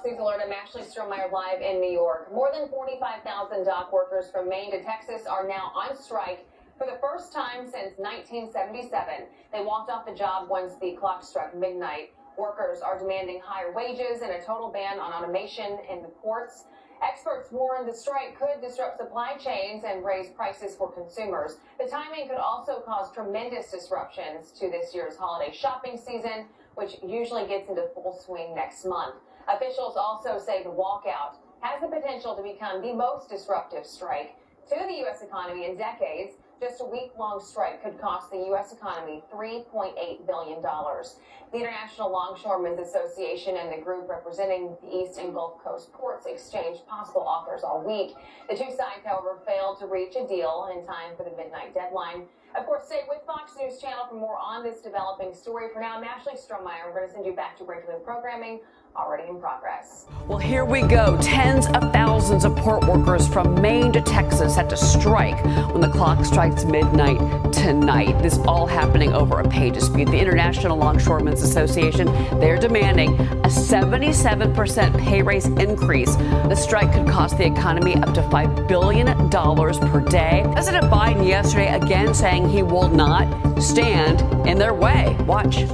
News Alert. I'm Ashley Strohmeyer live in New York. More than 45,000 dock workers from Maine to Texas are now on strike for the first time since 1977. They walked off the job once the clock struck midnight. Workers are demanding higher wages and a total ban on automation in the ports. Experts warn the strike could disrupt supply chains and raise prices for consumers. The timing could also cause tremendous disruptions to this year's holiday shopping season, which usually gets into full swing next month. Officials also say the walkout has the potential to become the most disruptive strike to the U.S. economy in decades. Just a week-long strike could cost the U.S. economy $3.8 billion. The International Longshoremen's Association and the group representing the East and Gulf Coast ports exchanged possible offers all week. The two sides, however, failed to reach a deal in time for the midnight deadline. Of course, stay with Fox News Channel for more on this developing story. For now, I'm Ashley Strohmeyer. We're going to send you back to regular programming already in progress. Well, here we go. Tens of thousands of port workers from Maine to Texas had to strike when the clock strikes midnight tonight. This all happening over a pay dispute. The International Longshoremen's Association, they're demanding a 77% pay raise increase. The strike could cost the economy up to $5 billion per day. President Biden yesterday again saying he will not stand in their way. Watch.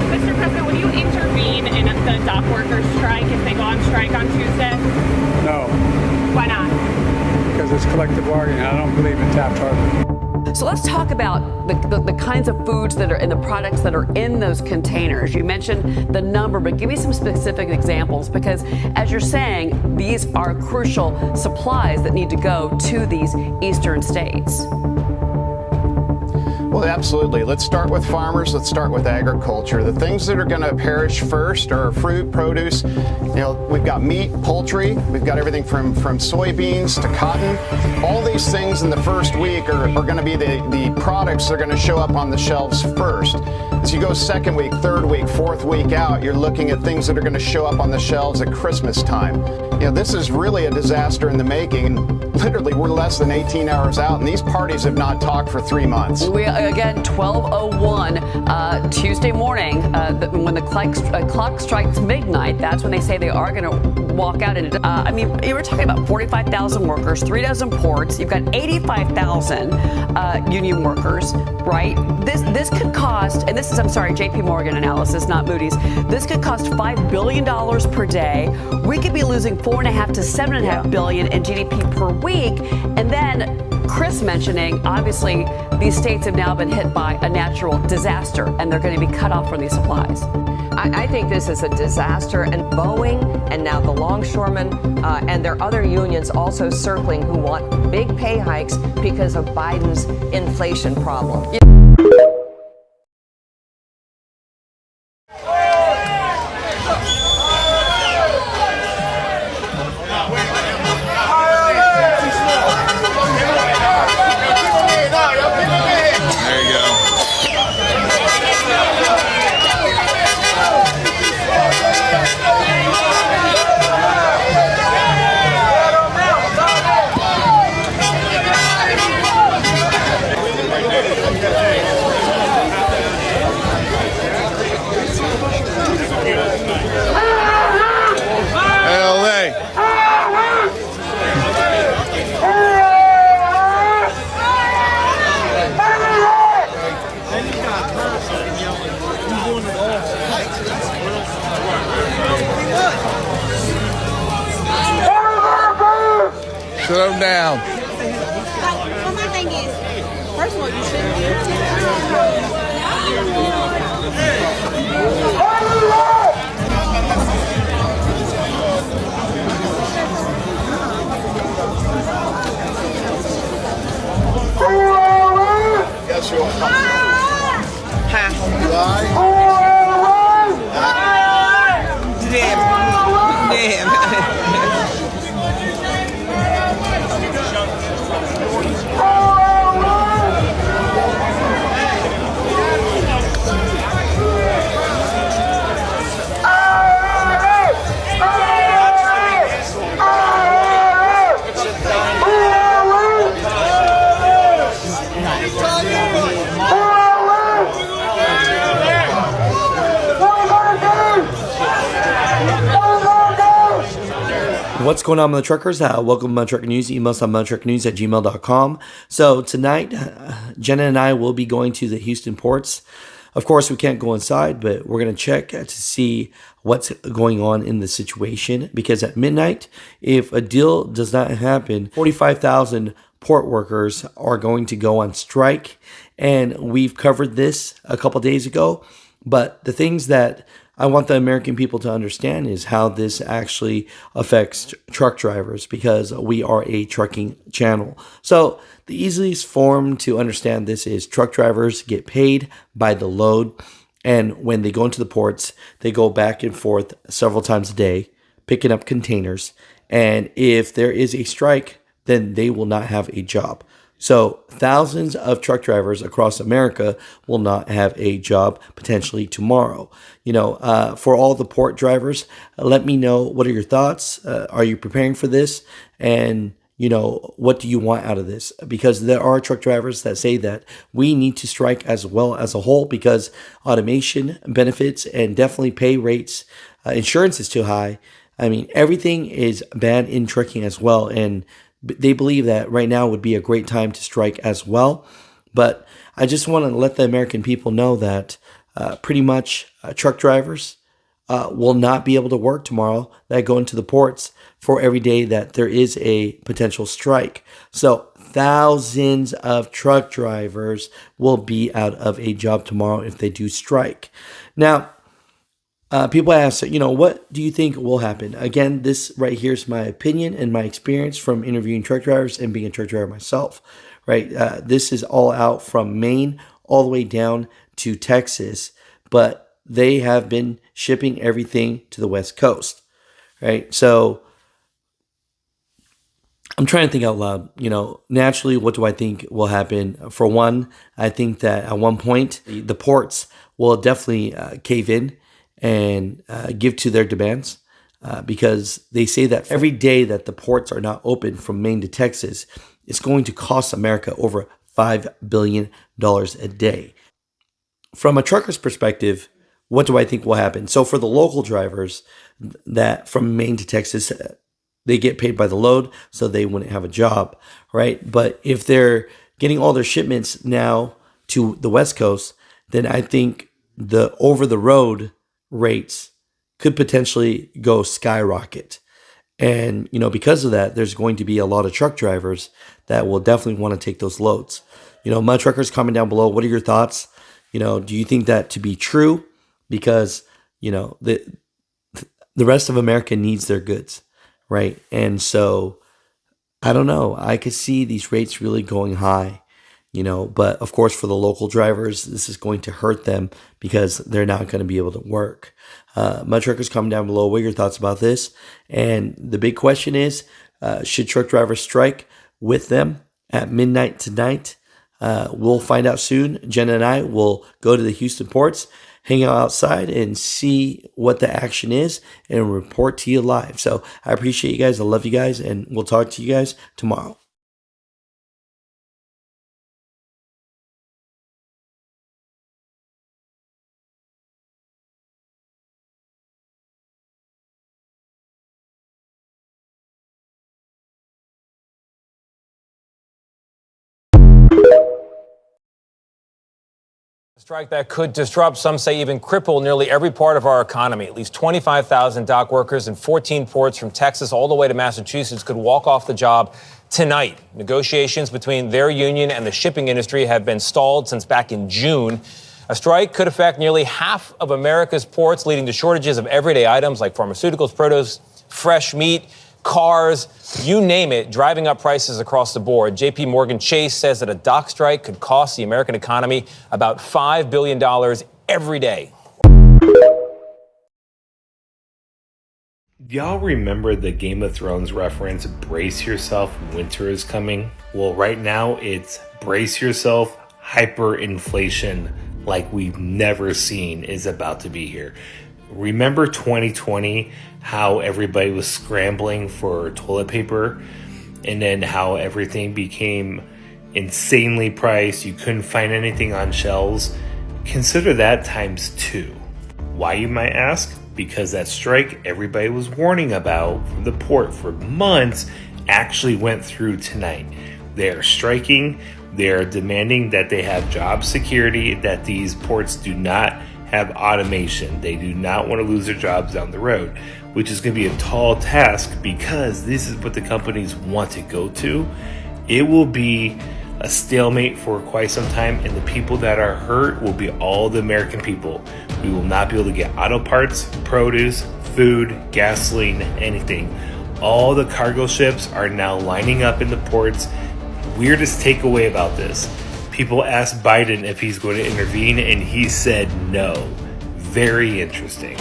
Mr. President, will you intervene in the dock workers' strike if they go on strike on Tuesday? No. Why not? Because it's collective bargaining. I don't believe in Taft-Hartley. So let's talk about the kinds of foods that are in the products that are in those containers. You mentioned the number, but give me some specific examples, because as you're saying, these are crucial supplies that need to go to these eastern states. Well, absolutely. Let's start with farmers. Let's start with agriculture. The things that are going to perish first are fruit, produce. You know, we've got meat, poultry. We've got everything from soybeans to cotton. All these things in the first week are going to be the products that are going to show up on the shelves first. As you go second week, third week, fourth week out, you're looking at things that are going to show up on the shelves at Christmas time. You know, this is really a disaster in the making. Literally, we're less than 18 hours out, and these parties have not talked for 3 months. Again, 12:01 Tuesday morning, when the clock strikes midnight, that's when they say they are going to walk out. And I mean, you were talking about 45,000 workers, 3 dozen ports. You've got 85,000 union workers, right? This could cost, and this is, I'm sorry, J.P. Morgan analysis, not Moody's. This could cost $5 billion per day. We could be losing $4.5 to $7.5 billion in GDP per week, and then Chris mentioning, obviously, these states have now been hit by a natural disaster, and they're going to be cut off from these supplies. I think this is a disaster, and Boeing and now the longshoremen and their other unions also circling who want big pay hikes because of Biden's inflation problem. Sit them down. Well, my thing is, first of all, you shouldn't Yes, you'll come. What's going on with the truckers? Welcome to Mud Trucker News. Email us on mudtrucknews@gmail.com. So tonight, Jenna and I will be going to the Houston ports. Of course, we can't go inside, but we're going to check to see what's going on in the situation. Because at midnight, if a deal does not happen, 45,000 port workers are going to go on strike. And we've covered this a couple days ago. But the things that I want the American people to understand is how this actually affects truck drivers, because we are a trucking channel. So the easiest form to understand this is truck drivers get paid by the load. And when they go into the ports, they go back and forth several times a day, picking up containers. And if there is a strike, then they will not have a job. So thousands of truck drivers across America will not have a job potentially tomorrow. For all the port drivers, let me know, what are your thoughts? Are you preparing for this? And, what do you want out of this? Because there are truck drivers that say that we need to strike as well as a whole, because automation benefits and definitely pay rates, insurance is too high. I mean, everything is bad in trucking as well. And they believe that right now would be a great time to strike as well. But I just want to let the American people know that pretty much truck drivers will not be able to work tomorrow that go into the ports for every day that there is a potential strike. So thousands of truck drivers will be out of a job tomorrow if they do strike. Now, people ask, what do you think will happen? Again, this right here is my opinion and my experience from interviewing truck drivers and being a truck driver myself, right? This is all out from Maine all the way down to Texas, but they have been shipping everything to the West Coast, right? So I'm trying to think out loud. Naturally, what do I think will happen? For one, I think that at one point, the ports will definitely cave in and give to their demands, because they say that every day that the ports are not open from Maine to Texas, it's going to cost America over $5 billion a day. From a trucker's perspective, what do I think will happen? So for the local drivers that from Maine to Texas, they get paid by the load, so they wouldn't have a job, right? But if they're getting all their shipments now to the West Coast, then I think the over-the-road rates could potentially go skyrocket. And, because of that, there's going to be a lot of truck drivers that will definitely want to take those loads. Mud truckers, comment down below. What are your thoughts? Do you think that to be true? Because, the rest of America needs their goods, right? And so, I don't know. I could see these rates really going high. But of course, for the local drivers, this is going to hurt them because they're not going to be able to work. Mud truckers, comment down below. What are your thoughts about this? And the big question is, should truck drivers strike with them at midnight tonight? We'll find out soon. Jenna and I will go to the Houston ports, hang out outside, and see what the action is and report to you live. So I appreciate you guys. I love you guys, and we'll talk to you guys tomorrow. Strike that could disrupt, some say even cripple, nearly every part of our economy. At least 25,000 dock workers in 14 ports from Texas all the way to Massachusetts could walk off the job tonight. Negotiations between their union and the shipping industry have been stalled since back in June. A strike could affect nearly half of America's ports, leading to shortages of everyday items like pharmaceuticals, produce, fresh meat, cars, you name it, driving up prices across the board. JP Morgan Chase says that a dock strike could cost the American economy about $5 billion every day. Y'all remember the Game of Thrones reference, brace yourself, winter is coming? Well, right now it's brace yourself, hyperinflation like we've never seen is about to be here. Remember 2020, how everybody was scrambling for toilet paper, and then how everything became insanely priced, you couldn't find anything on shelves? Consider that times 2. Why, you might ask? because that strike everybody was warning about from the port for months actually went through tonight. They are striking. They are demanding that they have job security, that these ports do not have automation. They do not want to lose their jobs down the road, which is going to be a tall task because this is what the companies want to go to. It will be a stalemate for quite some time, and the people that are hurt will be all the American people. We will not be able to get auto parts, produce, food, gasoline, anything. All the cargo ships are now lining up in the ports. Weirdest takeaway about this, people asked Biden if he's going to intervene, and he said no. Very interesting.